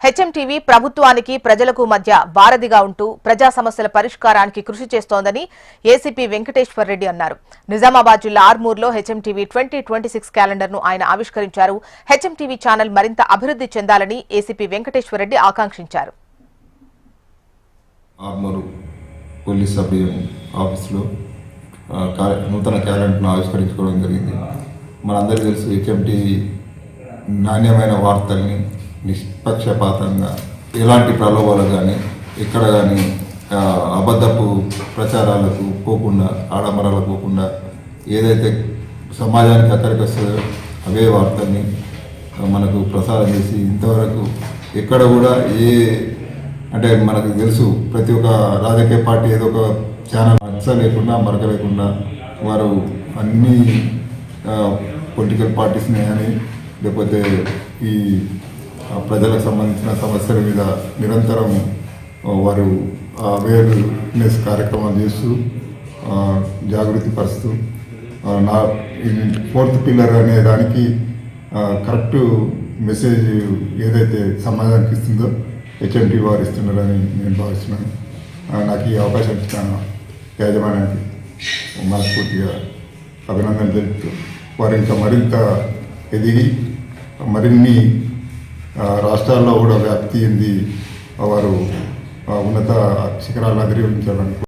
HMTV ప్రభుత్వానికి ప్రజలకు మధ్య వారధిగా ఉంటూ ప్రజా సమస్యల పరిష్కారానికి కృషి చేస్తోందని ఏసీపీ వెంకటేశ్వర్ రెడ్డి అన్నారు. నిజామాబాద్ జిల్లా ఆర్మూర్లో హెచ్ఎంటీవీ 2026 క్యాలెండర్ను ఆయన ఆవిష్కరించారు. హెచ్ఎంటీవీ ఛానల్ మరింత అభివృద్ధి చెందాలని ఏసీపీ వెంకటేశ్వర్ రెడ్డి ఆకాంక్షించారు. ఆర్మూరు పోలీస్ సబ్ ఆఫీస్లో నూతన క్యాలెండర్ను ఆవిష్కరించుకోవడం జరిగింది. మనందరికీ తెలుసు, హెచ్ఎంటీవీ నాణ్యమైన వార్తల్ని నిష్పక్షపాతంగా ఎలాంటి ప్రలోభాలు కానీ ఎక్కడ కానీ అబద్ధపు ప్రచారాలకు పోకుండా, ఆడంబరాలకు పోకుండా ఏదైతే సమాజానికి అక్కడికి వస్తుందో అవే వార్తల్ని మనకు ప్రసారం చేసి ఇంతవరకు ఎక్కడ కూడా అంటే మనకు తెలుసు, ప్రతి ఒక్క రాజకీయ పార్టీ ఏదో ఒక ఛానల్ మచ్చ లేకుండా మరక లేకుండా వారు అన్ని పొలిటికల్ పార్టీస్ని కానీ లేకపోతే ఈ ప్రజలకు సంబంధించిన సమస్యల మీద నిరంతరం వారు అవేర్నెస్ కార్యక్రమాలు చేస్తూ జాగృతి పరుస్తూ నా 4th పిల్లర్ అనే దానికి కరెక్ట్ మెసేజ్ ఏదైతే సమాజానికి ఇస్తుందో హెచ్ఎంటీవీ వారు ఇస్తున్నారని నేను భావిస్తున్నాను. నాకు ఈ అవకాశం ఇచ్చిన యాజమాన్యానికి మనస్ఫూర్తిగా అభినందనలు తెలుపుతూ వారు ఇంకా మరింత ఎదిగి మరిన్ని రాష్ట్రాల్లో కూడా వ్యాప్తి చెంది వారు ఉన్నత శిఖరాలను అధిరోహించాలని